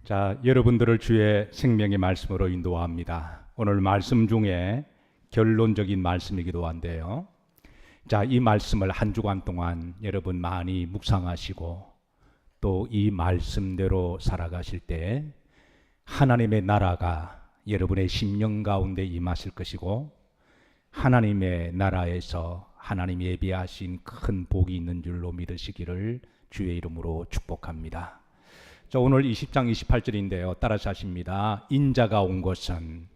자, 여러분들을 주의 생명의 말씀으로 인도합니다. 오늘 말씀 중에 결론적인 말씀이기도 한데요. 자, 이 말씀을 한 주간 동안 여러분 많이 묵상하시고 또 이 말씀대로 살아가실 때 하나님의 나라가 여러분의 심령 가운데 임하실 것이고 하나님의 나라에서 하나님이 예비하신 큰 복이 있는 줄로 믿으시기를 주의 이름으로 축복합니다. 자, 오늘 20장 28절인데요. 따라서 하십니다. 인자가 온 것은,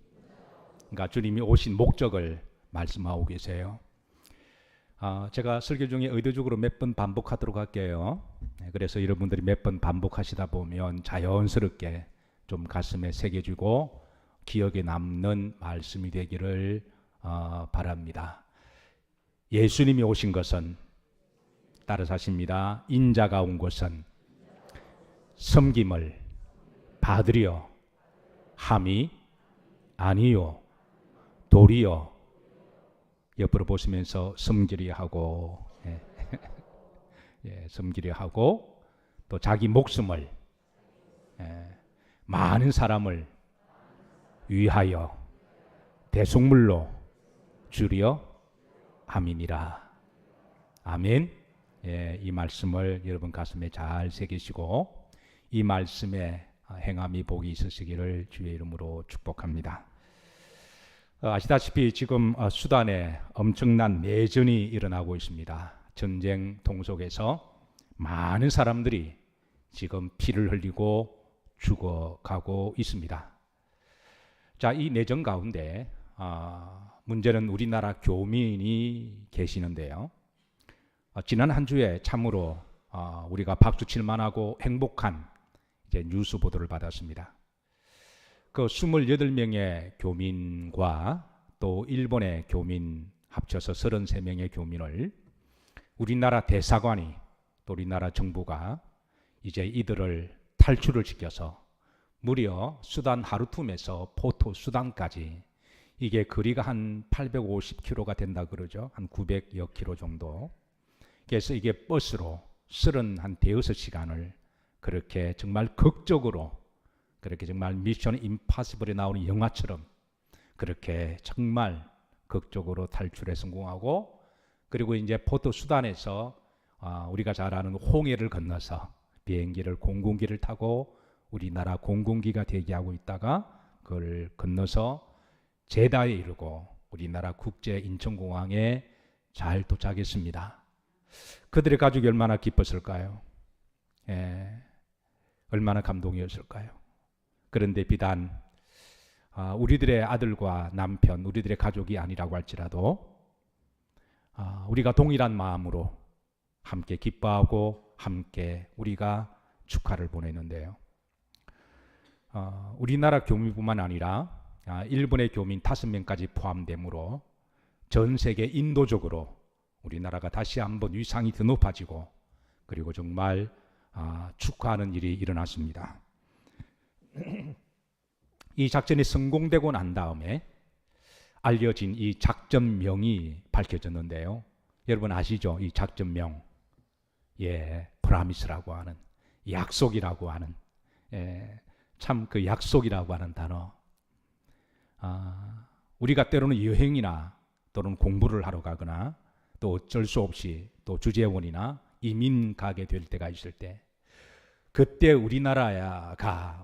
그러니까 주님이 오신 목적을 말씀하고 계세요. 제가 설교 중에 의도적으로 몇 번 반복하도록 할게요. 그래서 여러분들이 몇 번 반복하시다 보면 자연스럽게 좀 가슴에 새겨지고 기억에 남는 말씀이 되기를 바랍니다. 예수님이 오신 것은, 따라서 하십니다. 인자가 온 것은 섬김을 받으려 함이 아니요 도리요. 옆으로 보시면서 섬기려 하고 섬기려 하고 또 자기 목숨을 많은 사람을 위하여 대속물로 주려 함이니라. 아멘. 이 말씀을 여러분 가슴에 잘 새기시고 이 말씀에 행함이 복이 있으시기를 주의 이름으로 축복합니다. 아시다시피 지금 수단에 엄청난 내전이 일어나고 있습니다. 전쟁 동속에서 많은 사람들이 지금 피를 흘리고 죽어가고 있습니다. 자, 이 내전 가운데 문제는 우리나라 교민이 계시는데요. 지난 한 주에 참으로 우리가 박수칠 만하고 행복한 뉴스 보도를 받았습니다. 그 28명의 교민과 또 일본의 교민 합쳐서 33명의 교민을 우리나라 대사관이 또 우리나라 정부가 이제 이들을 탈출을 시켜서 무려 수단 하루툼에서 포토 수단까지, 이게 거리가 한 850km가 된다 그러죠. 한 900여 km 정도. 그래서 이게 버스로 35시간을 그렇게 정말 극적으로, 그렇게 정말 미션 임파서블에 나오는 영화처럼 그렇게 정말 극적으로 탈출에 성공하고, 그리고 이제 포도 수단에서 우리가 잘 아는 홍해를 건너서 비행기를, 공군기를 타고 우리나라 공군기가 대기하고 있다가 그걸 건너서 제다에 이르고 우리나라 국제 인천공항에 잘 도착했습니다. 그들의 가족이 얼마나 기뻤을까요? 얼마나 감동이었을까요? 그런데 비단 우리들의 아들과 남편, 우리들의 가족이 아니라고 할지라도 우리가 동일한 마음으로 함께 기뻐하고 함께 우리가 축하를 보내는데요. 우리나라 교민뿐만 아니라 일본의 교민 5명까지 포함되므로 전 세계 인도적으로 우리나라가 다시 한번 위상이 더 높아지고, 그리고 정말 축하하는 일이 일어났습니다. 이 작전이 성공되고 난 다음에 알려진 이 작전명이 밝혀졌는데요. 여러분 아시죠? 이 작전명. 프라미스라고 하는, 약속이라고 하는, 참 그 약속이라고 하는 단어. 우리가 때로는 여행이나 또는 공부를 하러 가거나 또 어쩔 수 없이 또 주재원이나 이민 가게 될 때가 있을 때, 그때 우리나라가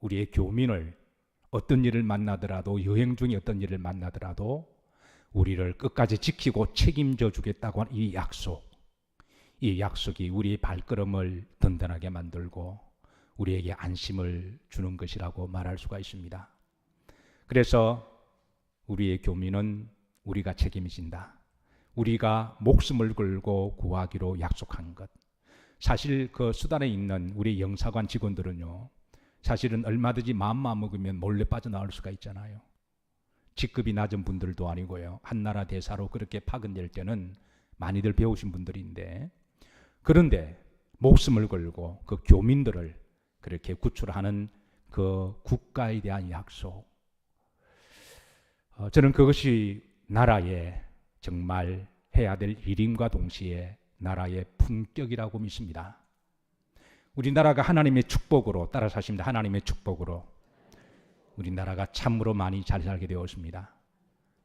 우리의 교민을 어떤 일을 만나더라도, 여행 중에 어떤 일을 만나더라도 우리를 끝까지 지키고 책임져 주겠다고 하는 이 약속, 이 약속이 우리의 발걸음을 든든하게 만들고 우리에게 안심을 주는 것이라고 말할 수가 있습니다. 그래서 우리의 교민은 우리가 책임진다, 우리가 목숨을 걸고 구하기로 약속한 것. 사실 그 수단에 있는 우리 영사관 직원들은요, 사실은 얼마든지 마음만 먹으면 몰래 빠져나올 수가 있잖아요. 직급이 낮은 분들도 아니고요, 한나라 대사로 그렇게 파견될 때는 많이들 배우신 분들인데, 그런데 목숨을 걸고 그 교민들을 그렇게 구출하는 그 국가에 대한 약속, 저는 그것이 나라의 정말 해야 될 일임과 동시에 나라의 품격이라고 믿습니다. 우리나라가 하나님의 축복으로, 따라 사십니다. 하나님의 축복으로 우리나라가 참으로 많이 잘 살게 되었습니다.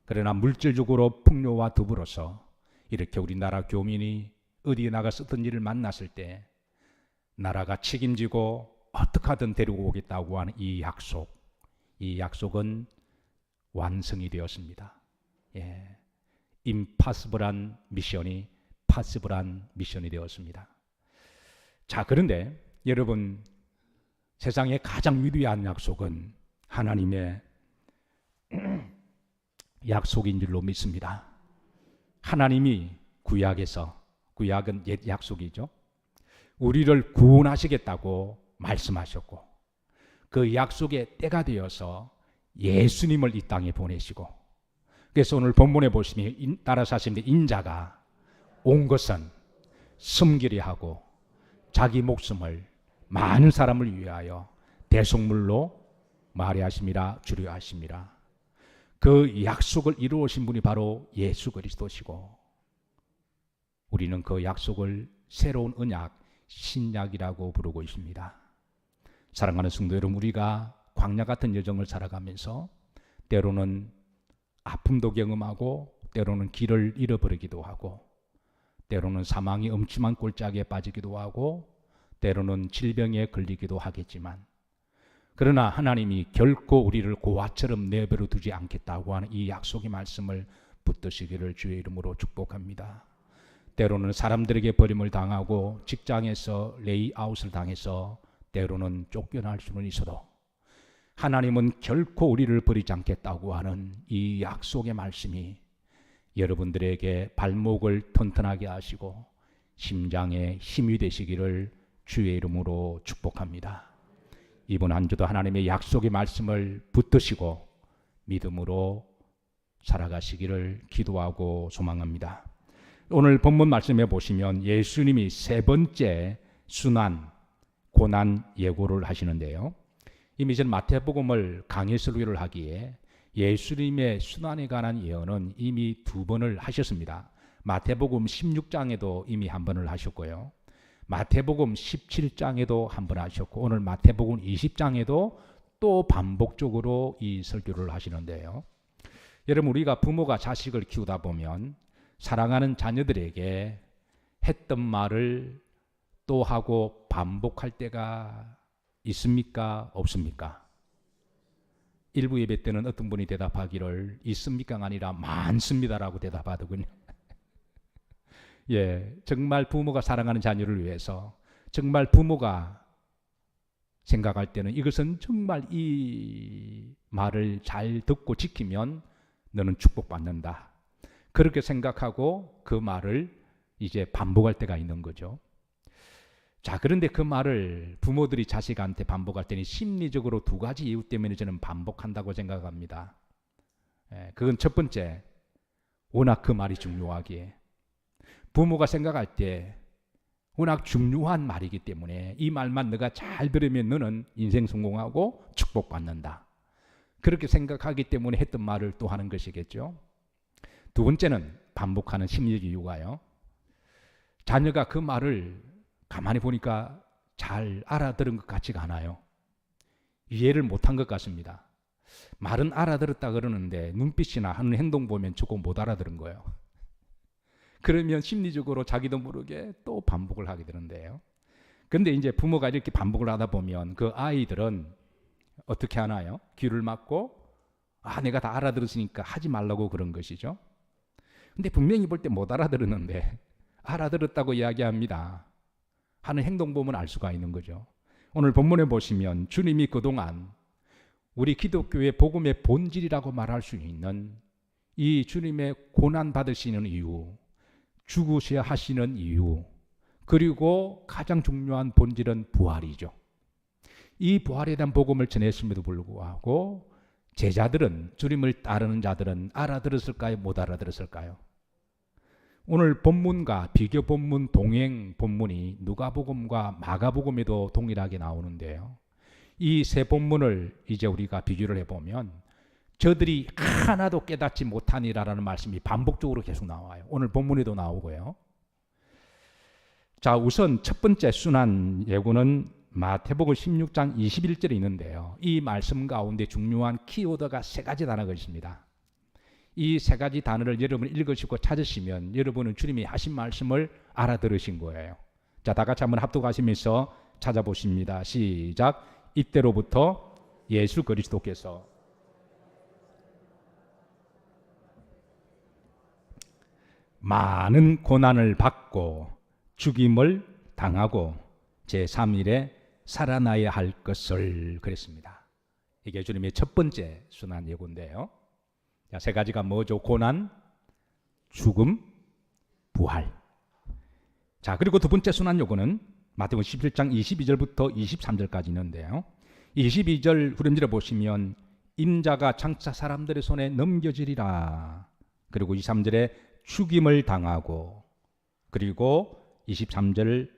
그러나 물질적으로 풍요와 더불어서 이렇게 우리나라 교민이 어디에 나가서 어떤 일을 만났을 때 나라가 책임지고 어떻게 하든 데리고 오겠다고 하는 이 약속은 완성이 되었습니다. 예, 임파서블한 미션이 파서블한 미션이 되었습니다. 자, 그런데 여러분, 세상의 가장 위대한 약속은 하나님의 약속인 줄로 믿습니다. 하나님이 구약은 옛 약속이죠. 우리를 구원하시겠다고 말씀하셨고 그 약속의 때가 되어서 예수님을 이 땅에 보내시고, 그래서 오늘 본문에 보시면 따라 사십니다. 인자가 온 것은 섬기려 하고 자기 목숨을 많은 사람을 위하여 대속물로 말해 하심이라 주려 하심이라. 그 약속을 이루어신 분이 바로 예수 그리스도시고, 우리는 그 약속을 새로운 언약, 신약이라고 부르고 있습니다. 사랑하는 성도 여러분, 우리가 광야 같은 여정을 살아가면서 때로는 아픔도 경험하고 때로는 길을 잃어버리기도 하고 때로는 사망의 엄침한 꼴짝에 빠지기도 하고 때로는 질병에 걸리기도 하겠지만, 그러나 하나님이 결코 우리를 고아처럼 내버려 두지 않겠다고 하는 이 약속의 말씀을 붙드시기를 주의 이름으로 축복합니다. 때로는 사람들에게 버림을 당하고 직장에서 레이아웃을 당해서 때로는 쫓겨날 수는 있어도 하나님은 결코 우리를 버리지 않겠다고 하는 이 약속의 말씀이 여러분들에게 발목을 튼튼하게 하시고 심장에 힘이 되시기를 주의 이름으로 축복합니다. 이번 한 주도 하나님의 약속의 말씀을 붙드시고 믿음으로 살아가시기를 기도하고 소망합니다. 오늘 본문 말씀에 보시면 예수님이 세 번째 순환, 고난 예고를 하시는데요. 이미 전 마태복음을 강해 설교를 하기에 예수님의 순환에 관한 예언은 이미 2번을 하셨습니다. 마태복음 16장에도 이미 1번을 하셨고요. 마태복음 17장에도 1번 하셨고 오늘 마태복음 20장에도 또 반복적으로 이 설교를 하시는데요. 여러분, 우리가 부모가 자식을 키우다 보면 사랑하는 자녀들에게 했던 말을 또 하고 반복할 때가 있습니까? 없습니까? 일부 예배 때는 어떤 분이 대답하기를 있습니까가 아니라 많습니다라고 대답하더군요. 예, 정말 부모가 사랑하는 자녀를 위해서 정말 부모가 생각할 때는 이것은 정말 이 말을 잘 듣고 지키면 너는 축복받는다. 그렇게 생각하고 그 말을 이제 반복할 때가 있는 거죠. 자, 그런데 그 말을 부모들이 자식한테 반복할 때는 심리적으로 2가지 이유 때문에 저는 반복한다고 생각합니다. 그건 첫 번째, 워낙 그 말이 중요하기에 부모가 생각할 때 워낙 중요한 말이기 때문에 이 말만 너가 잘 들으면 너는 인생 성공하고 축복받는다. 그렇게 생각하기 때문에 했던 말을 또 하는 것이겠죠. 2번째는 반복하는 심리적 이유가요. 자녀가 그 말을 가만히 보니까 잘 알아들은 것 같지가 않아요. 이해를 못한 것 같습니다. 말은 알아들었다 그러는데 눈빛이나 하는 행동 보면 조금 못 알아들은 거예요. 그러면 심리적으로 자기도 모르게 또 반복을 하게 되는데요. 그런데 이제 부모가 이렇게 반복을 하다 보면 그 아이들은 어떻게 하나요? 귀를 막고 내가 다 알아들었으니까 하지 말라고 그런 것이죠. 근데 분명히 볼 때 못 알아들었는데 알아들었다고 이야기합니다. 하는 행동 보면 알 수가 있는 거죠. 오늘 본문에 보시면 주님이 그동안 우리 기독교의 복음의 본질이라고 말할 수 있는 이 주님의 고난 받으시는 이유, 죽으셔야 하시는 이유, 그리고 가장 중요한 본질은 부활이죠. 이 부활에 대한 복음을 전했음에도 불구하고 제자들은, 주님을 따르는 자들은 알아들었을까요? 못 알아들었을까요? 오늘 본문과 비교 본문, 동행 본문이 누가복음과 마가복음에도 동일하게 나오는데요. 이 세 본문을 이제 우리가 비교를 해보면 저들이 하나도 깨닫지 못하니라라는 말씀이 반복적으로 계속 나와요. 오늘 본문에도 나오고요. 자, 우선 첫 번째 순환 예고는 마태복음 16장 21절에 있는데요. 이 말씀 가운데 중요한 키워드가 세 가지 단어가 있습니다. 이 세 가지 단어를 여러분 읽으시고 찾으시면 여러분은 주님이 하신 말씀을 알아들으신 거예요. 자, 다 같이 한번 합독하시면서 찾아보십니다. 시작. 이때로부터 예수 그리스도께서 많은 고난을 받고 죽임을 당하고 제3일에 살아나야 할 것을 그랬습니다. 이게 주님의 첫 번째 순환 예고인데요. 자, 세 가지가 뭐죠? 고난, 죽음, 부활. 자, 그리고 두 번째 순환 예고는 마태복음 17장 22절부터 23절까지 있는데요. 22절 후렴지를 보시면 인자가 장차 사람들의 손에 넘겨지리라. 그리고 23절에 죽임을 당하고, 그리고 23절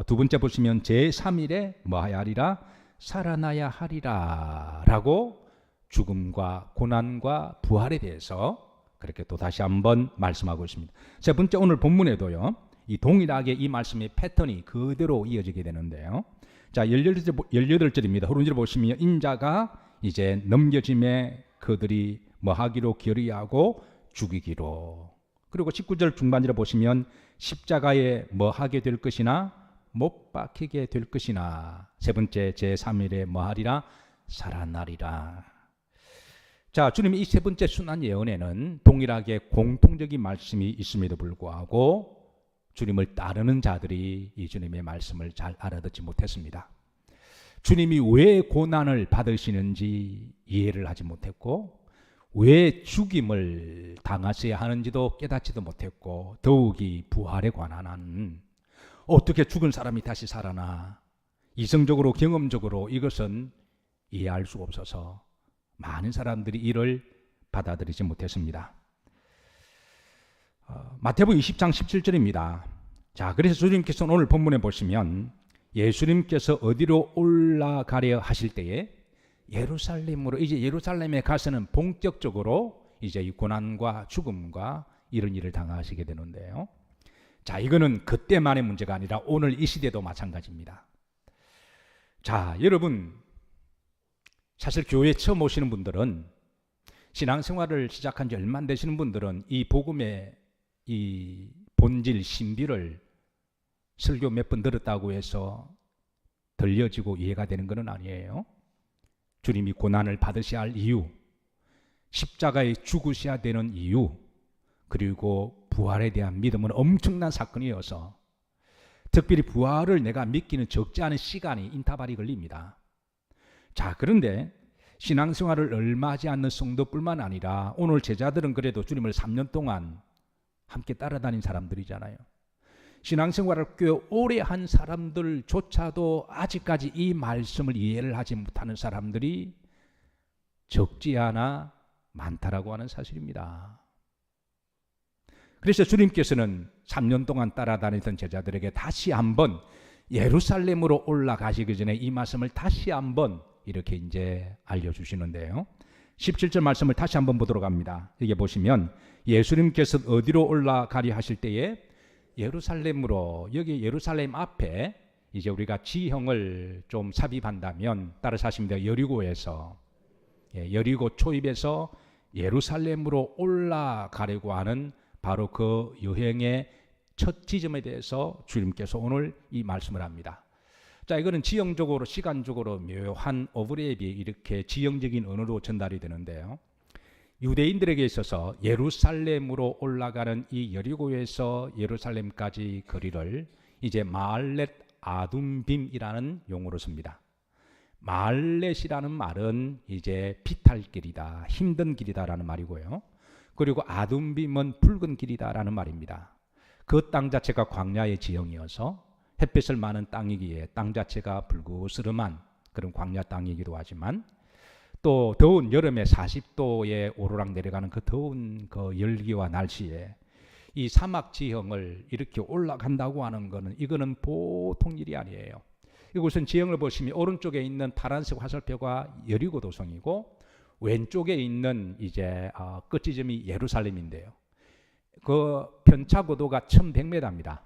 두 번째 보시면 제3일에 뭐하야 하리라? 살아나야 하리라 라고 죽음과 고난과 부활에 대해서 그렇게 또 다시 한번 말씀하고 있습니다. 세 번째, 오늘 본문에도요, 이 동일하게 이 말씀의 패턴이 그대로 이어지게 되는데요. 자, 18절입니다. 후른지를 보시면 인자가 이제 넘겨짐에 그들이 뭐하기로 결의하고 죽이기로. 그리고 19절 중반절에 보시면 십자가에 뭐하게 될 것이나 못 박히게 될 것이나 세 번째 제3일에 뭐하리라? 살아나리라. 자, 주님이 이 세 번째 순환 예언에는 동일하게 공통적인 말씀이 있음에도 불구하고 주님을 따르는 자들이 이 주님의 말씀을 잘 알아듣지 못했습니다. 주님이 왜 고난을 받으시는지 이해를 하지 못했고 왜 죽임을 당하셔야 하는지도 깨닫지도 못했고 더욱이 부활에 관한 한 어떻게 죽은 사람이 다시 살아나 이성적으로 경험적으로 이것은 이해할 수 없어서 많은 사람들이 이를 받아들이지 못했습니다. 마태복음 20장 17절입니다. 자, 그래서 주님께서는 오늘 본문에 보시면 예수님께서 어디로 올라가려 하실 때에 예루살렘으로, 이제 예루살렘에 가서는 본격적으로 이제 이 고난과 죽음과 이런 일을 당하시게 되는데요. 자, 이거는 그때만의 문제가 아니라 오늘 이 시대도 마찬가지입니다. 자, 여러분 사실 교회에 처음 오시는 분들은 신앙생활을 시작한 지 얼마 안 되시는 분들은 이 복음의 이 본질 신비를 설교 몇 번 들었다고 해서 들려지고 이해가 되는 것은 아니에요. 주님이 고난을 받으셔야 할 이유, 십자가에 죽으셔야 되는 이유, 그리고 부활에 대한 믿음은 엄청난 사건이어서 특별히 부활을 내가 믿기는 적지 않은 시간이 인터벌이 걸립니다. 자, 그런데 신앙생활을 얼마 하지 않는 성도뿐만 아니라 오늘 제자들은 그래도 주님을 3년 동안 함께 따라다닌 사람들이잖아요. 신앙생활을 꽤 오래 한 사람들조차도 아직까지 이 말씀을 이해를 하지 못하는 사람들이 적지 않아 많다라고 하는 사실입니다. 그래서 주님께서는 3년 동안 따라다니던 제자들에게 다시 한번 예루살렘으로 올라가시기 전에 이 말씀을 다시 한번 이렇게 이제 알려주시는데요. 17절 말씀을 다시 한번 보도록 합니다. 여기 보시면 예수님께서 어디로 올라가려 하실 때에 예루살렘으로, 여기 예루살렘 앞에 이제 우리가 지형을 좀 삽입한다면 따라서 하십니다. 여리고에서, 여리고 초입에서 예루살렘으로 올라가려고 하는 바로 그 여행의 첫 지점에 대해서 주님께서 오늘 이 말씀을 합니다. 자, 이거는 지형적으로 시간적으로 묘한 오버랩이 이렇게 지형적인 언어로 전달이 되는데요. 유대인들에게 있어서 예루살렘으로 올라가는 이 여리고에서 예루살렘까지 거리를 이제 마알렛 아둠빔이라는 용어로 씁니다. 마알렛이라는 말은 이제 피탈길이다, 힘든 길이다라는 말이고요. 그리고 아둠빔은 붉은 길이다라는 말입니다. 그 땅 자체가 광야의 지형이어서 햇빛을 많은 땅이기에 땅 자체가 불그스름한 그런 광야 땅이기도 하지만 또 더운 여름에 40도에 오르락 내려가는 그 더운 그 열기와 날씨에 이 사막 지형을 이렇게 올라간다고 하는 것은 이거는 보통 일이 아니에요. 이곳은 지형을 보시면 오른쪽에 있는 파란색 화살표가 여리고 도성이고 왼쪽에 있는 이제 끝지점이 예루살렘인데요. 그 편차 고도가 1100m입니다.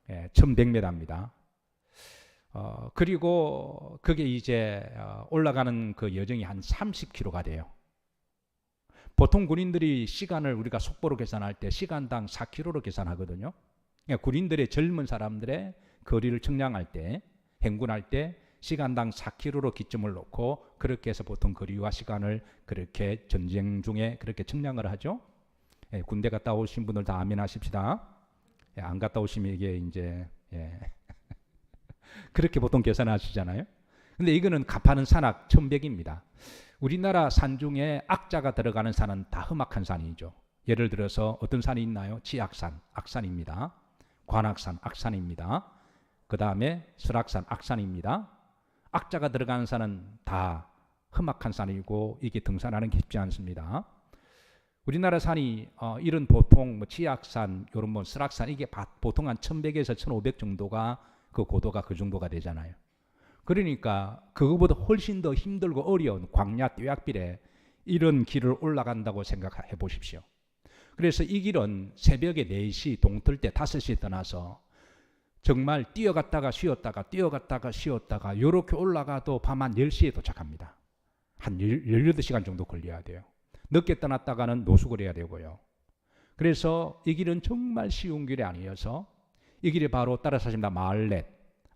1100m입니다. 그리고 그게 이제 올라가는 그 여정이 한 30km가 돼요. 보통 군인들이 시간을 우리가 속보로 계산할 때 시간당 4km로 계산하거든요. 그러니까 군인들의 젊은 사람들의 거리를 측량할 때, 행군할 때 시간당 4km로 기점을 놓고 그렇게 해서 보통 거리와 시간을 그렇게 전쟁 중에 그렇게 측량을 하죠. 군대 갔다 오신 분들 다 아멘 하십시다. 안 갔다 오시면 이게 이제 그렇게 보통 계산하시잖아요. 근데 이거는 가파른 산악 1100입니다. 우리나라 산 중에 악자가 들어가는 산은 다 험악한 산이죠. 예를 들어서 어떤 산이 있나요? 지악산, 악산입니다. 관악산, 악산입니다. 그 다음에 설악산, 악산입니다. 악자가 들어가는 산은 다 험악한 산이고 이게 등산하는 게 쉽지 않습니다. 우리나라 산이 이런 보통 지악산, 이런 설악산 이게 보통 한 1100에서 1500 정도가 그 고도가 그 정도가 되잖아요. 그러니까 그거보다 훨씬 더 힘들고 어려운 광야 뙤약빌에 이런 길을 올라간다고 생각해 보십시오. 그래서 이 길은 새벽에 4시 동틀 때 5시에 떠나서 정말 뛰어갔다가 쉬었다가 뛰어갔다가 쉬었다가 이렇게 올라가도 밤 한 10시에 도착합니다. 한 18시간 정도 걸려야 돼요. 늦게 떠났다가는 노숙을 해야 되고요. 그래서 이 길은 정말 쉬운 길이 아니어서 이 길이 바로 따라서 하십니다. 마을렛,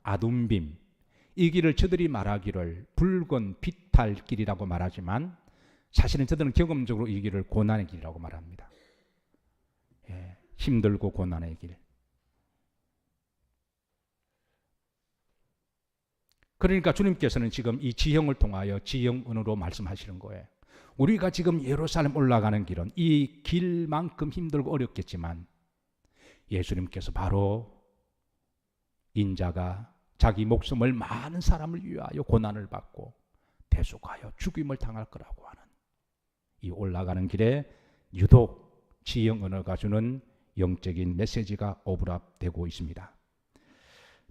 아둠빔, 이 길을 저들이 말하기를 붉은 비탈길이라고 말하지만 사실은 저들은 경험적으로 이 길을 고난의 길이라고 말합니다. 힘들고 고난의 길. 그러니까 주님께서는 지금 이 지형을 통하여 지형언어로 말씀하시는 거예요. 우리가 지금 예루살렘 올라가는 길은 이 길만큼 힘들고 어렵겠지만 예수님께서 바로 인자가 자기 목숨을 많은 사람을 위하여 고난을 받고 대속하여 죽임을 당할 거라고 하는 이 올라가는 길에 유독 지형 언어가 주는 영적인 메시지가 오버랩되고 있습니다.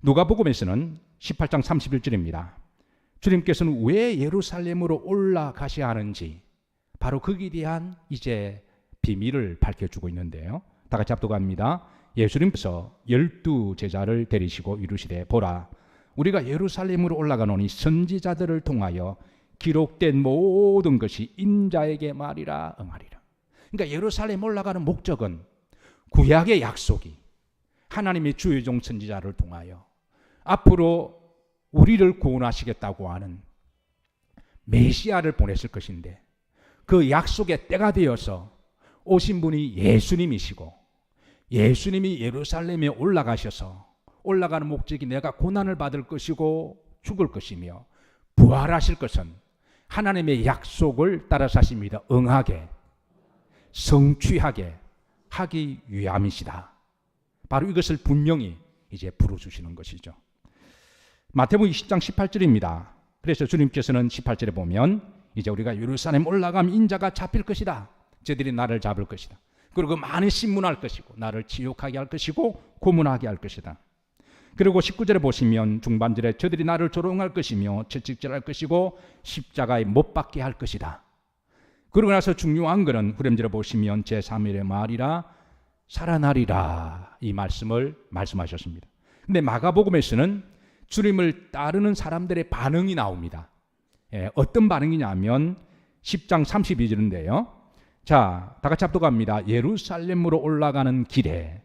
누가복음에서는 18장 31절입니다. 주님께서는 왜 예루살렘으로 올라가셔야 하는지 바로 거기에 대한 이제 비밀을 밝혀주고 있는데요. 다 같이 합독합니다. 예수님께서 12 제자를 데리시고 이르시되 보라 우리가 예루살렘으로 올라가노니 선지자들을 통하여 기록된 모든 것이 인자에게 말이라 응하리라. 그러니까 예루살렘 올라가는 목적은 구약의 약속이 하나님의 주의 종 선지자를 통하여 앞으로 우리를 구원하시겠다고 하는 메시아를 보냈을 것인데 그 약속의 때가 되어서 오신 분이 예수님이시고 예수님이 예루살렘에 올라가셔서 올라가는 목적이 내가 고난을 받을 것이고 죽을 것이며 부활하실 것은 하나님의 약속을 따라서 하십니다. 응하게 성취하게 하기 위함이시다. 바로 이것을 분명히 이제 풀어주시는 것이죠. 마태복음 20장 18절입니다. 그래서 주님께서는 18절에 보면 이제 우리가 예루살렘 올라가면 인자가 잡힐 것이다. 저들이 나를 잡을 것이다. 그리고 많이 신문할 것이고 나를 지옥하게 할 것이고 고문하게 할 것이다. 그리고 19절에 보시면 중반절에 저들이 나를 조롱할 것이며 채찍질할 것이고 십자가에 못 박게 할 것이다. 그러고 나서 중요한 것은 후렴절에 보시면 제3일의 말이라 살아나리라 이 말씀을 말씀하셨습니다. 근데 마가복음에서는 주님을 따르는 사람들의 반응이 나옵니다. 어떤 반응이냐면 10장 32절인데요. 자, 다 같이 합독합니다. 예루살렘으로 올라가는 길에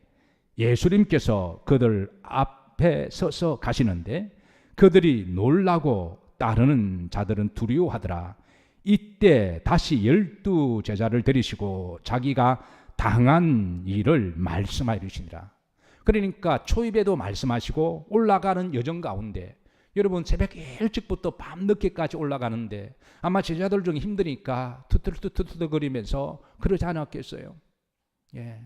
예수님께서 그들 앞에 서서 가시는데 그들이 놀라고 따르는 자들은 두려워하더라. 이때 다시 12 제자를 데리시고 자기가 당한 일을 말씀하여 주시니라. 그러니까 초입에도 말씀하시고 올라가는 여정 가운데 여러분 새벽 일찍부터 밤늦게까지 올라가는데 아마 제자들 중에 힘드니까 투투투투거리면서 그러지 않았겠어요. 예.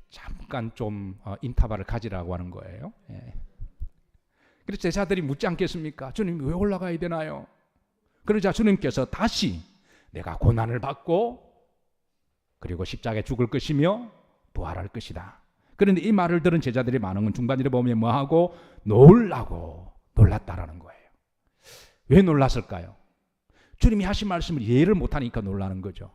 잠깐 좀 인터벌을 가지라고 하는 거예요. 예. 그래서 제자들이 묻지 않겠습니까? 주님 왜 올라가야 되나요? 그러자 주님께서 다시 내가 고난을 받고 그리고 십자가에 죽을 것이며 부활할 것이다. 그런데 이 말을 들은 제자들이 많은 건 중반절에 보면 뭐하고 놀랐다라는 거예요. 왜 놀랐을까요? 주님이 하신 말씀을 이해를 못하니까 놀라는 거죠.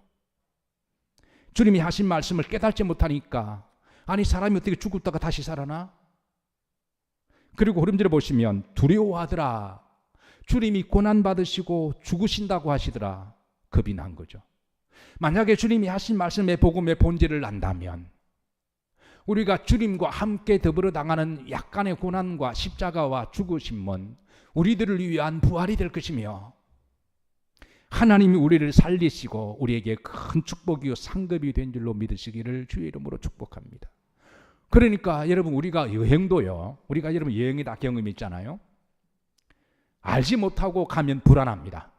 주님이 하신 말씀을 깨닫지 못하니까 아니 사람이 어떻게 죽었다가 다시 살아나? 그리고 흐름절에 보시면 두려워하더라. 주님이 고난받으시고 죽으신다고 하시더라. 겁이 난 거죠. 만약에 주님이 하신 말씀의 복음의 본질을 안다면 우리가 주님과 함께 더불어 당하는 약간의 고난과 십자가와 죽으심은 우리들을 위한 부활이 될 것이며 하나님이 우리를 살리시고 우리에게 큰 축복이요 상급이 된 줄로 믿으시기를 주의 이름으로 축복합니다. 그러니까 여러분 우리가 여행도요. 우리가 여러분 여행에 다 경험이 있잖아요. 알지 못하고 가면 불안합니다.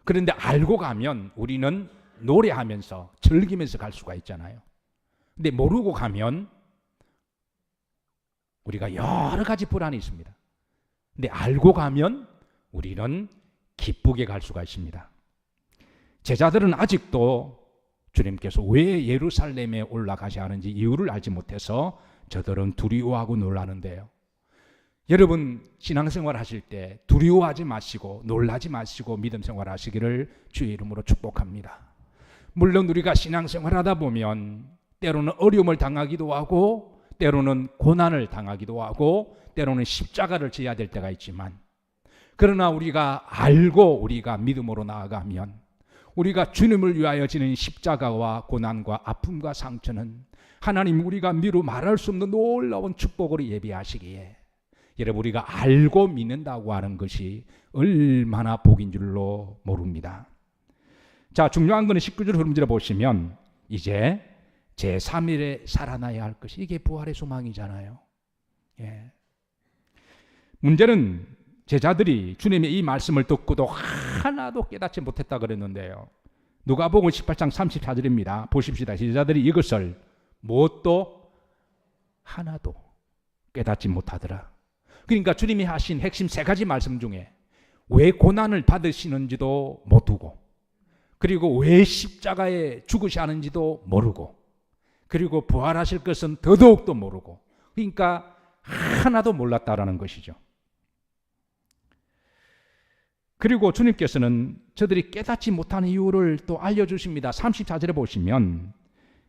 그런데 알고 가면 우리는 노래하면서 즐기면서 갈 수가 있잖아요. 근데 모르고 가면 우리가 여러 가지 불안이 있습니다. 근데 알고 가면 우리는 기쁘게 갈 수가 있습니다. 제자들은 아직도 주님께서 왜 예루살렘에 올라가셔야 하는지 이유를 알지 못해서 저들은 두려워하고 놀라는데요. 여러분 신앙생활 하실 때 두려워하지 마시고 놀라지 마시고 믿음생활 하시기를 주의 이름으로 축복합니다. 물론 우리가 신앙생활 하다 보면 때로는 어려움을 당하기도 하고 때로는 고난을 당하기도 하고 때로는 십자가를 져야 될 때가 있지만 그러나 우리가 알고 우리가 믿음으로 나아가면 우리가 주님을 위하여 지는 십자가와 고난과 아픔과 상처는 하나님 우리가 미루 말할 수 없는 놀라운 축복으로 예비하시기에 여러분 우리가 알고 믿는다고 하는 것이 얼마나 복인 줄로 모릅니다. 자, 중요한 것은 19절 흐름지를 보시면 이제 제3일에 살아나야 할 것이 이게 부활의 소망이잖아요. 예. 문제는 제자들이 주님의 이 말씀을 듣고도 하나도 깨닫지 못했다 그랬는데요. 누가복음 18장 34절입니다. 보십시다. 제자들이 이것을 무엇도 하나도 깨닫지 못하더라. 그러니까 주님이 하신 핵심 세 가지 말씀 중에 왜 고난을 받으시는지도 못 두고 그리고 왜 십자가에 죽으셔야 하는지도 모르고 그리고 부활하실 것은 더더욱도 모르고 그러니까 하나도 몰랐다라는 것이죠. 그리고 주님께서는 저들이 깨닫지 못하는 이유를 또 알려주십니다. 34절에 보시면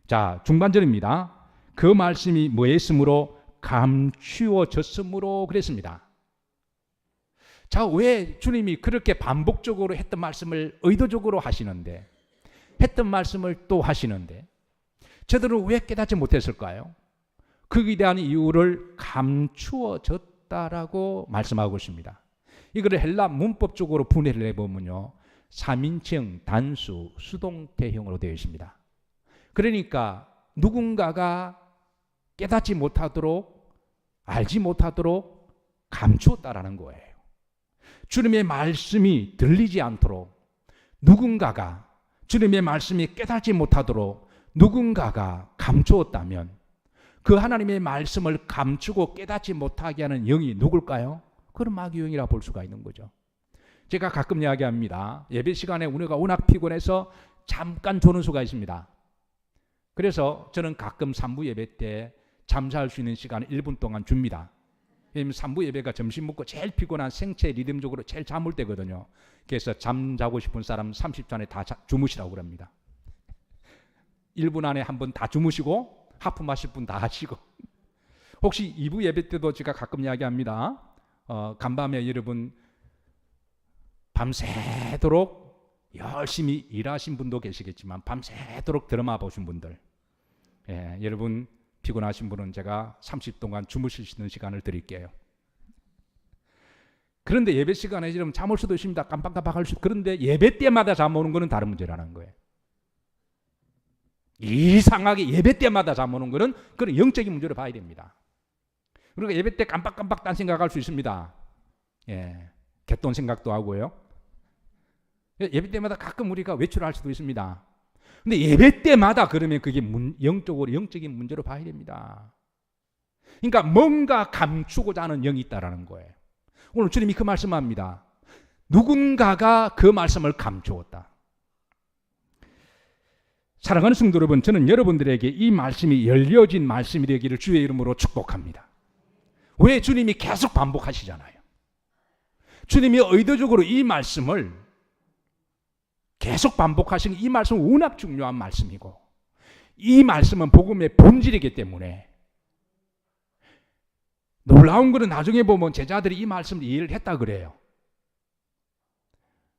자 중반절입니다. 그 말씀이 뭐였으므로 감추어졌으므로 그랬습니다. 자, 왜 주님이 그렇게 반복적으로 했던 말씀을 의도적으로 하시는데 했던 말씀을 또 하시는데 저들은 왜 깨닫지 못했을까요? 거기에 대한 이유를 감추어졌다라고 말씀하고 있습니다. 이거를 헬라 문법적으로 분해를 해보면요 3인칭 단수 수동태형으로 되어 있습니다. 그러니까 누군가가 깨닫지 못하도록 알지 못하도록 감추었다라는 거예요. 주님의 말씀이 들리지 않도록 누군가가 주님의 말씀이 깨닫지 못하도록 누군가가 감추었다면 그 하나님의 말씀을 감추고 깨닫지 못하게 하는 영이 누굴까요? 그런 마귀 영이라 볼 수가 있는 거죠. 제가 가끔 이야기합니다. 예배 시간에 우리가 워낙 피곤해서 잠깐 조는 수가 있습니다. 그래서 저는 가끔 3부 예배 때 잠잘 수 있는 시간을 1분 동안 줍니다. 왜냐하면 3부 예배가 점심 먹고 제일 피곤한 생체 리듬적으로 제일 잠올 때거든요. 그래서 잠자고 싶은 사람 30초 안에 다 주무시라고 그럽니다. 1분 안에 한 번 다 주무시고 하품하실 분 다 하시고 혹시 2부 예배 때도 제가 가끔 이야기합니다. 간밤에 여러분 밤새도록 열심히 일하신 분도 계시겠지만 밤새도록 드라마 보신 분들 여러분 피곤하신 분은 제가 30분 동안 주무실 수 있는 시간을 드릴게요. 그런데 예배 시간에 좀 잠올 수도 있습니다. 깜빡깜빡할 수. 그런데 예배 때마다 잠 오는 거는 다른 문제라는 거예요. 이상하게 예배 때마다 잠 오는 거는 그런 영적인 문제로 봐야 됩니다. 그러니까 예배 때 깜빡깜빡 딴 생각할 수 있습니다. 갯돈 생각도 하고요. 예배 때마다 가끔 우리가 외출할 수도 있습니다. 근데 예배 때마다 그러면 그게 영적으로 영적인 문제로 봐야 됩니다. 그러니까 뭔가 감추고자 하는 영이 있다라는 거예요. 오늘 주님이 그 말씀합니다. 누군가가 그 말씀을 감추었다. 사랑하는 성도 여러분, 저는 여러분들에게 이 말씀이 열려진 말씀이 되기를 주의 이름으로 축복합니다. 왜 주님이 계속 반복하시잖아요. 주님이 의도적으로 이 말씀을 계속 반복하시는 이 말씀은 워낙 중요한 말씀이고 이 말씀은 복음의 본질이기 때문에 놀라운 것은 나중에 보면 제자들이 이 말씀을 이해를 했다 그래요.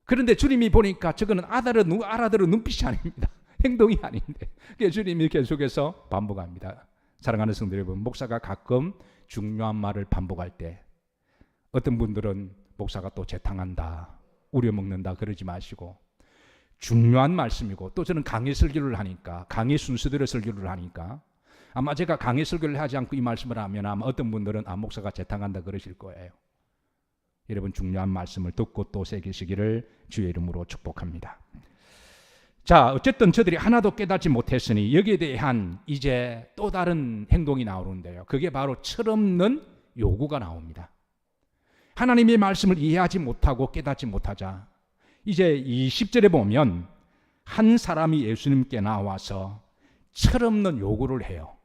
그런데 주님이 보니까 저거는 알아들은 눈빛이 아닙니다. 행동이 아닌데. 그래서 주님이 계속해서 반복합니다. 사랑하는 성도 여러분, 목사가 가끔 중요한 말을 반복할 때 어떤 분들은 목사가 또 재탕한다, 우려먹는다 그러지 마시고, 중요한 말씀이고, 또 저는 강의 설교를 하니까, 강의 순서대로 설교를 하니까 아마 제가 강의 설교를 하지 않고 이 말씀을 하면 아마 어떤 분들은 목사가 재탕한다 그러실 거예요. 여러분, 중요한 말씀을 듣고 또 새기시기를 주의 이름으로 축복합니다. 자, 어쨌든 저들이 하나도 깨닫지 못했으니 여기에 대한 이제 또 다른 행동이 나오는데요. 그게 바로 철없는 요구가 나옵니다. 하나님의 말씀을 이해하지 못하고 깨닫지 못하자 이제 20절에 보면 한 사람이 예수님께 나와서 철없는 요구를 해요.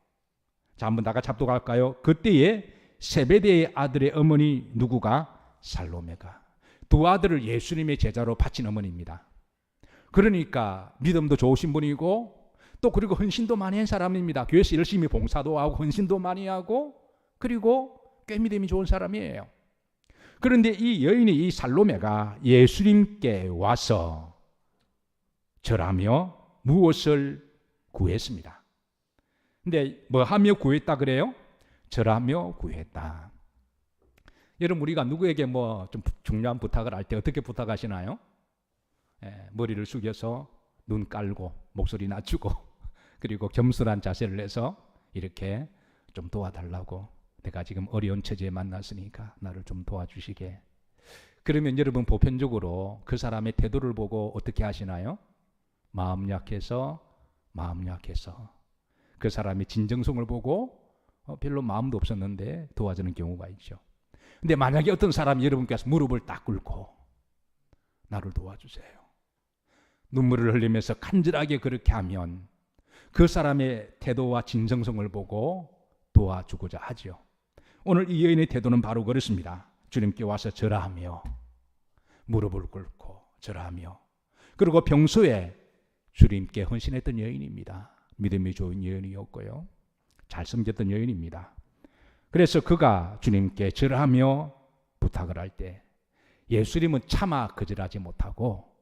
자, 한번 다 같이 합독할까요? 그때에 세베대의 아들의 어머니 누구가? 살로메가. 두 아들을 예수님의 제자로 바친 어머니입니다. 그러니까 믿음도 좋으신 분이고 또 그리고 헌신도 많이 한 사람입니다. 교회에서 열심히 봉사도 하고 헌신도 많이 하고 그리고 꽤 믿음이 좋은 사람이에요. 그런데 이 여인이, 이 살로메가 예수님께 와서 절하며 무엇을 구했습니다. 근데 뭐 하며 구했다 그래요? 절하며 구했다. 여러분, 우리가 누구에게 뭐 좀 중요한 부탁을 할 때 어떻게 부탁하시나요? 머리를 숙여서 눈 깔고 목소리 낮추고 그리고 겸손한 자세를 해서 이렇게 좀 도와달라고, 내가 지금 어려운 처지에 만났으니까 나를 좀 도와주시게. 그러면 여러분, 보편적으로 그 사람의 태도를 보고 어떻게 하시나요? 마음 약해서 그 사람의 진정성을 보고 별로 마음도 없었는데 도와주는 경우가 있죠. 근데 만약에 어떤 사람이 여러분께서 무릎을 딱 꿇고 나를 도와주세요, 눈물을 흘리면서 간절하게 그렇게 하면 그 사람의 태도와 진정성을 보고 도와주고자 하죠. 오늘 이 여인의 태도는 바로 그렇습니다. 주님께 와서 절하며 무릎을 꿇고 절하며, 그리고 평소에 주님께 헌신했던 여인입니다. 믿음이 좋은 여인이었고요, 잘 섬겼던 여인입니다. 그래서 그가 주님께 절하며 부탁을 할 때 예수님은 차마 거절하지 못하고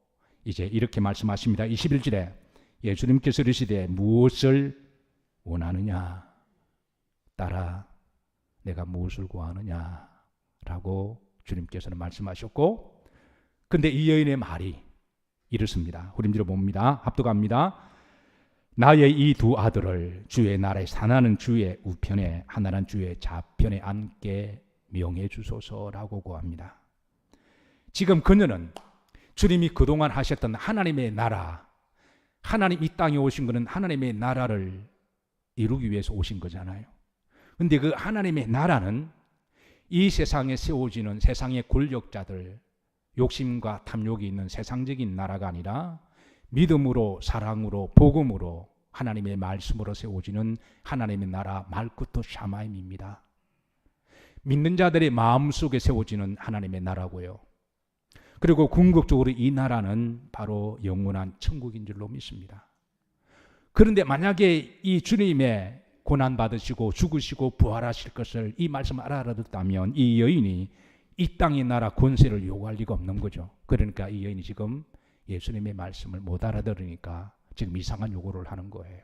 이제 이렇게 말씀하십니다. 21절에 예수님께서 이르시되 무엇을 원하느냐, 딸아 내가 무엇을 구하느냐 라고 주님께서는 말씀하셨고, 근데 이 여인의 말이 이렇습니다. 후림지로 봅니다. 합독합니다. 나의 이 두 아들을 주의 나라에 하나는 주의 우편에 하나는 주의 좌편에 앉게 명해 주소서라고 구합니다. 지금 그녀는 주님이 그동안 하셨던 하나님의 나라, 하나님 이 땅에 오신 것은 하나님의 나라를 이루기 위해서 오신 거잖아요. 근데 그 하나님의 나라는 이 세상에 세워지는 세상의 권력자들, 욕심과 탐욕이 있는 세상적인 나라가 아니라 믿음으로, 사랑으로, 복음으로, 하나님의 말씀으로 세워지는 하나님의 나라 말쿠토 샤마임입니다. 믿는 자들의 마음속에 세워지는 하나님의 나라고요. 그리고 궁극적으로 이 나라는 바로 영원한 천국인 줄로 믿습니다. 그런데 만약에 이 주님의 고난받으시고 죽으시고 부활하실 것을 이 말씀을 알아듣다면 이 여인이 이 땅의 나라 권세를 요구할 리가 없는 거죠. 그러니까 이 여인이 지금 예수님의 말씀을 못 알아들으니까 지금 이상한 요구를 하는 거예요.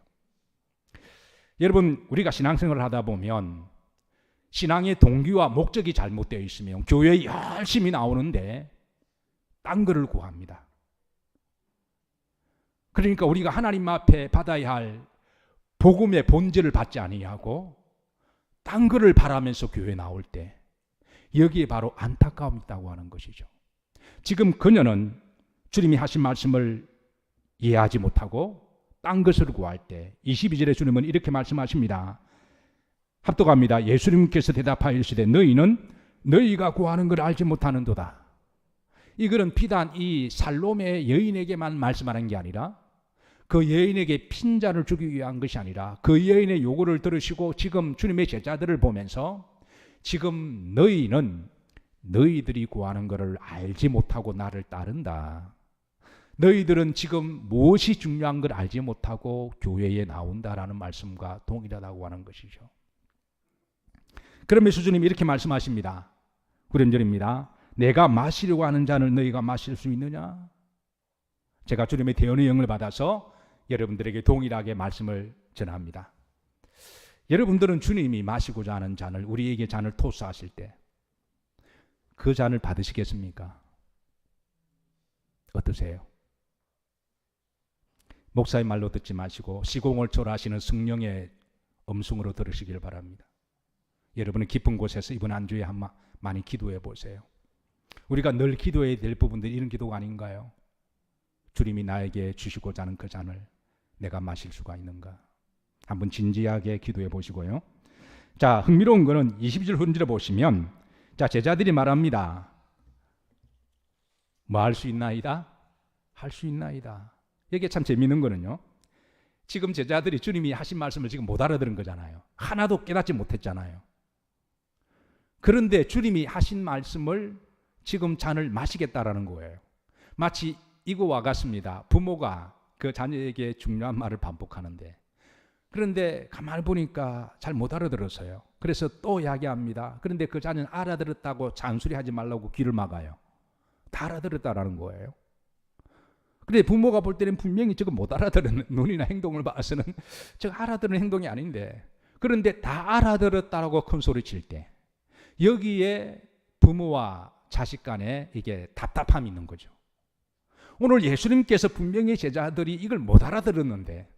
여러분, 우리가 신앙생활을 하다 보면 신앙의 동기와 목적이 잘못되어 있으면 교회에 열심히 나오는데 딴 거를 구합니다. 그러니까 우리가 하나님 앞에 받아야 할 복음의 본질을 받지 아니하고 딴 거를 바라면서 교회에 나올 때 여기에 바로 안타까움이 있다고 하는 것이죠. 지금 그녀는 주님이 하신 말씀을 이해하지 못하고 딴 것을 구할 때 22절에 주님은 이렇게 말씀하십니다. 합독합니다. 예수님께서 대답하시되 너희는 너희가 구하는 걸 알지 못하는도다. 이거는 비단 이 살로메 여인에게만 말씀하는 게 아니라 그 여인에게 핀잔을 주기 위한 것이 아니라 그 여인의 요구를 들으시고 지금 주님의 제자들을 보면서 지금 너희는 너희들이 구하는 것을 알지 못하고 나를 따른다. 너희들은 지금 무엇이 중요한 걸 알지 못하고 교회에 나온다라는 말씀과 동일하다고 하는 것이죠. 그러면서 주님이 이렇게 말씀하십니다. 9절입니다. 내가 마시려고 하는 잔을 너희가 마실 수 있느냐? 제가 주님의 대언의 영을 받아서 여러분들에게 동일하게 말씀을 전합니다. 여러분들은 주님이 마시고자 하는 잔을, 우리에게 잔을 토스하실 때 그 잔을 받으시겠습니까? 어떠세요? 목사의 말로 듣지 마시고 시공을 초월하시는 성령의 음성으로 들으시길 바랍니다. 여러분은 깊은 곳에서 이번 한 주에 많이 기도해 보세요. 우리가 늘 기도해야 될 부분들이 이런 기도가 아닌가요? 주님이 나에게 주시고자 하는 그 잔을 내가 마실 수가 있는가? 한번 진지하게 기도해 보시고요. 자, 흥미로운 거는 22절 후반절에 보시면, 자, 제자들이 말합니다. 뭐 할 수 있나이다? 할 수 있나이다. 이게 참 재미있는 거는요, 지금 제자들이 주님이 하신 말씀을 지금 못 알아들은 거잖아요. 하나도 깨닫지 못했잖아요. 그런데 주님이 하신 말씀을 지금 잔을 마시겠다라는 거예요. 마치 이거와 같습니다. 부모가 그 자녀에게 중요한 말을 반복하는데, 그런데 가만히 보니까 잘 못 알아들었어요. 그래서 또 이야기합니다. 그런데 그 자녀는 알아들었다고 잔소리하지 말라고 귀를 막아요. 다 알아들었다라는 거예요. 그런데 부모가 볼 때는 분명히 저거 못 알아들은 눈이나 행동을 봐서는 저거 알아들은 행동이 아닌데, 그런데 다 알아들었다라고 큰 소리 칠 때 여기에 부모와 자식 간에 이게 답답함이 있는 거죠. 오늘 예수님께서 분명히 제자들이 이걸 못 알아들었는데,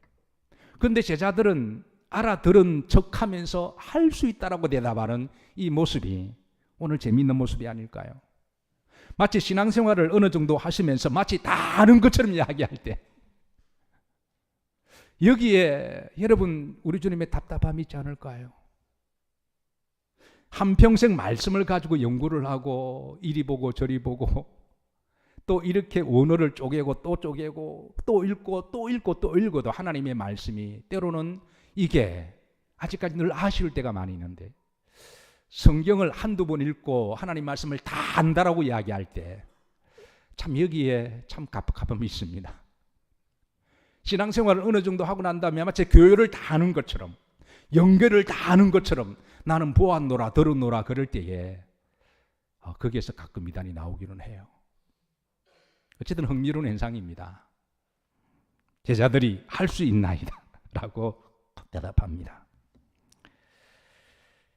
그런데 제자들은 알아들은 척하면서 할 수 있다라고 대답하는 이 모습이 오늘 재미있는 모습이 아닐까요? 마치 신앙생활을 어느 정도 하시면서 마치 다 아는 것처럼 이야기할 때, 여기에 여러분 우리 주님의 답답함이 있지 않을까요? 한평생 말씀을 가지고 연구를 하고 이리 보고 저리 보고 또 이렇게 원어를 쪼개고 또 쪼개고 또 읽고 또 읽고 또 읽어도 하나님의 말씀이 때로는 이게 아직까지 늘 아쉬울 때가 많이 있는데, 성경을 한두 번 읽고 하나님 말씀을 다 안다라고 이야기할 때 참 여기에 참 갑갑함이 있습니다. 신앙생활을 어느 정도 하고 난 다음에 마치 교회를 다 아는 것처럼, 연결을 다 아는 것처럼 나는 보았노라 들었노라 그럴 때에 거기에서 가끔 미단이 나오기는 해요. 어쨌든 흥미로운 현상입니다. 제자들이 할 수 있나이다 라고 대답합니다.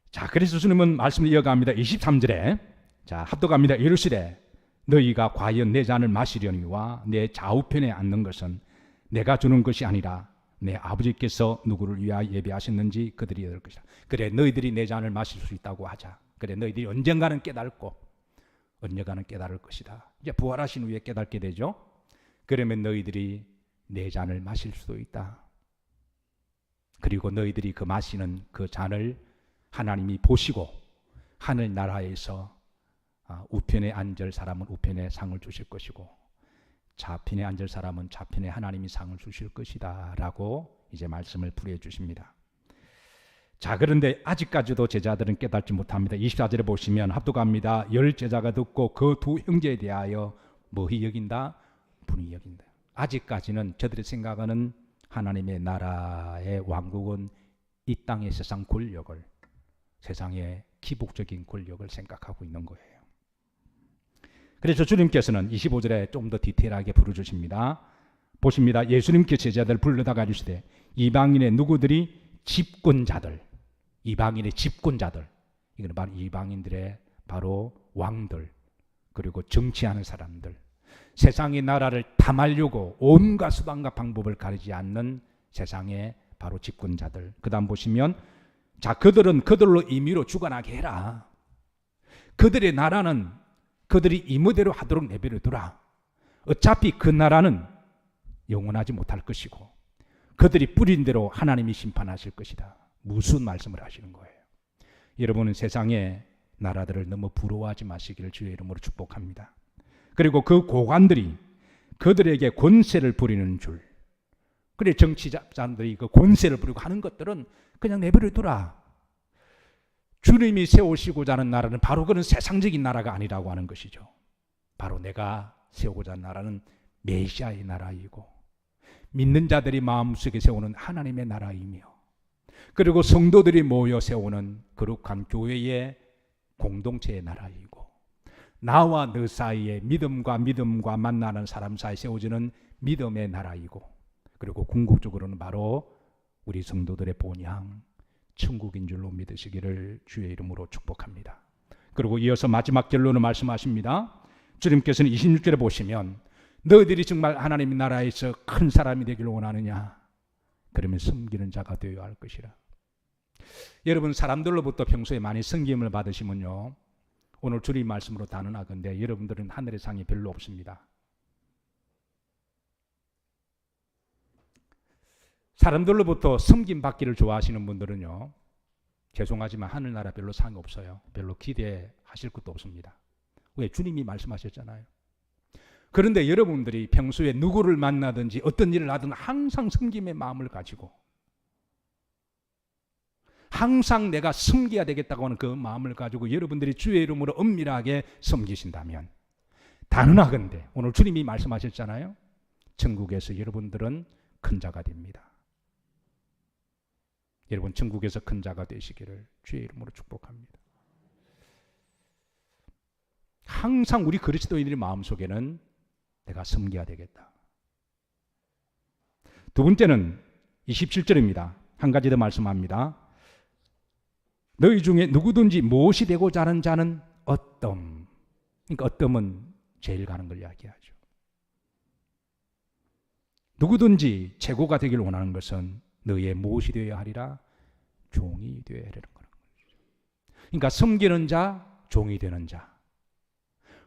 자, 그래서 주님은 말씀을 이어갑니다. 23절에 자, 합독합니다. 이르시되 너희가 과연 내 잔을 마시려니와 내 좌우편에 앉는 것은 내가 주는 것이 아니라 내 아버지께서 누구를 위하여 예비하셨는지 그들이 얻을 것이다. 그래, 너희들이 내 잔을 마실 수 있다고 하자. 그래, 너희들이 언젠가는 깨닫고 언젠가는 깨달을 것이다. 이제 부활하신 후에 깨닫게 되죠. 그러면 너희들이 내 잔을 마실 수도 있다. 그리고 너희들이 그 마시는 그 잔을 하나님이 보시고 하늘나라에서 우편에 앉을 사람은 우편에 상을 주실 것이고 좌편에 앉을 사람은 좌편에 하나님이 상을 주실 것이다 라고 이제 말씀을 풀이해 주십니다. 자, 그런데 아직까지도 제자들은 깨닫지 못합니다. 24절에 보시면 합독합니다. 10 제자가 듣고 그 두 형제에 대하여 뭐히 여긴다? 분이 여긴다. 아직까지는 저들이 생각하는 하나님의 나라의 왕국은 이 땅의 세상 권력을, 세상의 기복적인 권력을 생각하고 있는 거예요. 그래서 주님께서는 25절에 좀 더 디테일하게 부르주십니다. 보십니다. 예수님께서 제자들 불러다가 주시되 이방인의 누구들이 집권자들, 이방인의 집권자들, 이건 바로 이방인들의 바로 왕들, 그리고 정치하는 사람들, 세상의 나라를 탐하려고 온갖 수단과 방법을 가리지 않는 세상의 바로 집권자들. 그 다음 보시면 자, 그들은 그들로 임의로 주관하게 해라. 그들의 나라는 그들이 임의대로 하도록 내버려 두라. 어차피 그 나라는 영원하지 못할 것이고 그들이 뿌린 대로 하나님이 심판하실 것이다. 무슨 말씀을 하시는 거예요? 여러분은 세상의 나라들을 너무 부러워하지 마시기를 주의 이름으로 축복합니다. 그리고 그 고관들이 그들에게 권세를 부리는 줄, 그래 정치자들이 그 권세를 부리고 하는 것들은 그냥 내버려 두라. 주님이 세우시고자 하는 나라는 바로 그런 세상적인 나라가 아니라고 하는 것이죠. 바로 내가 세우고자 하는 나라는 메시아의 나라이고 믿는 자들이 마음속에 세우는 하나님의 나라이며 그리고 성도들이 모여 세우는 거룩한 교회의 공동체의 나라이고 나와 너 사이에 믿음과 만나는 사람 사이에 세워지는 믿음의 나라이고 그리고 궁극적으로는 바로 우리 성도들의 본향 천국인 줄로 믿으시기를 주의 이름으로 축복합니다. 그리고 이어서 마지막 결론을 말씀하십니다. 주님께서는 26절에 보시면 너희들이 정말 하나님의 나라에서 큰 사람이 되기를 원하느냐? 그러면 섬기는 자가 되어야 할 것이라. 여러분 사람들로부터 평소에 많이 섬김을 받으시면요 오늘 주님 말씀으로 단언하건대 여러분들은 하늘의 상이 별로 없습니다. 사람들로부터 섬김 받기를 좋아하시는 분들은요 죄송하지만 하늘나라 별로 상이 없어요. 별로 기대하실 것도 없습니다. 왜? 주님이 말씀하셨잖아요. 그런데 여러분들이 평소에 누구를 만나든지 어떤 일을 하든 항상 섬김의 마음을 가지고 항상 내가 섬겨야 되겠다고 하는 그 마음을 가지고 여러분들이 주의 이름으로 엄밀하게 섬기신다면 단언하건대 오늘 주님이 말씀하셨잖아요. 천국에서 여러분들은 큰 자가 됩니다. 여러분 천국에서 큰 자가 되시기를 주의 이름으로 축복합니다. 항상 우리 그리스도인들의 마음속에는 내가 섬겨야 되겠다. 두 번째는 27절입니다. 한 가지 더 말씀합니다. 너희 중에 누구든지 무엇이 되고자 하는 자는 어떤, 그러니까 어떤은 제일 가는 걸 이야기하죠. 누구든지 최고가 되길 원하는 것은 너희의 무엇이 되어야 하리라? 종이 되어야 하려는 거죠. 그러니까 섬기는 자, 종이 되는 자.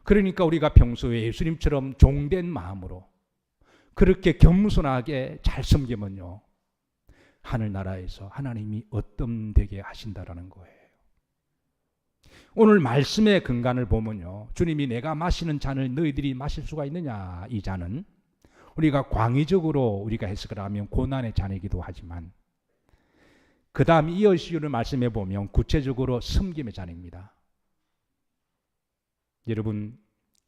그러니까 우리가 평소에 예수님처럼 종된 마음으로 그렇게 겸손하게 잘 섬기면요 하늘나라에서 하나님이 어떤 되게 하신다라는 거예요. 오늘 말씀의 근간을 보면요 주님이 내가 마시는 잔을 너희들이 마실 수가 있느냐, 이 잔은 우리가 광의적으로 우리가 해석을 하면 고난의 잔이기도 하지만 그 다음 이어지는 말씀에 보면 구체적으로 섬김의 잔입니다. 여러분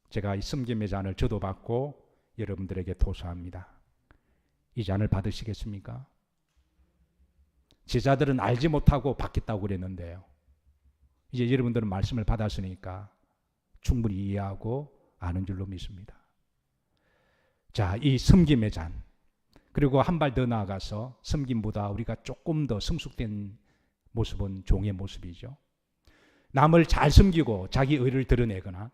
제가 이 섬김의 잔을 저도 받고 여러분들에게 토스합니다. 이 잔을 받으시겠습니까? 제자들은 알지 못하고 받겠다고 그랬는데요 이제 여러분들은 말씀을 받았으니까 충분히 이해하고 아는 줄로 믿습니다. 자, 이 섬김의 잔, 그리고 한 발 더 나아가서 섬김보다 우리가 조금 더 성숙된 모습은 종의 모습이죠. 남을 잘 섬기고 자기 의를 드러내거나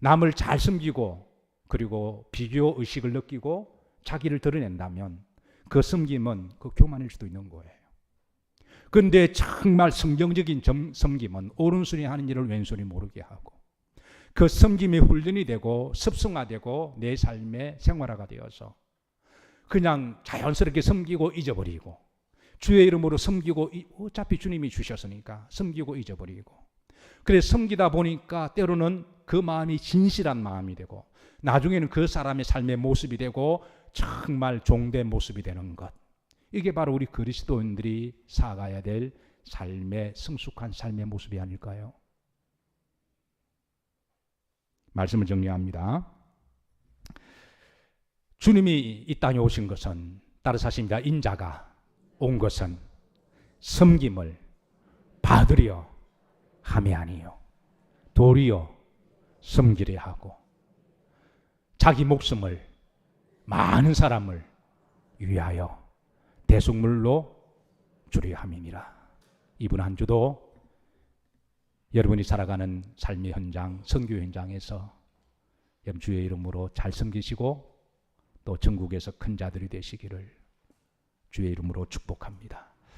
남을 잘 섬기고 그리고 비교 의식을 느끼고 자기를 드러낸다면 그 섬김은 그 교만일 수도 있는 거예요. 그런데 정말 성경적인 섬김은 오른손이 하는 일을 왼손이 모르게 하고 그 섬김이 훈련이 되고 습성화되고 내 삶의 생활화가 되어서 그냥 자연스럽게 섬기고 잊어버리고 주의 이름으로 섬기고 어차피 주님이 주셨으니까 섬기고 잊어버리고 그래서 섬기다 보니까 때로는 그 마음이 진실한 마음이 되고 나중에는 그 사람의 삶의 모습이 되고 정말 종된 모습이 되는 것, 이게 바로 우리 그리스도인들이 살아가야 될 삶의 성숙한 삶의 모습이 아닐까요? 말씀을 정리합니다. 주님이 이 땅에 오신 것은 따라서 하십니다. 인자가 온 것은 섬김을 받으려 함이 아니요 도리어 섬기려 하고 자기 목숨을 많은 사람을 위하여 대속물로 주려 함이니라. 이번 한 주도 여러분이 살아가는 삶의 현장, 선교 현장에서 여러분 주의 이름으로 잘 섬기시고 또 천국에서 큰 자들이 되시기를 주의 이름으로 축복합니다.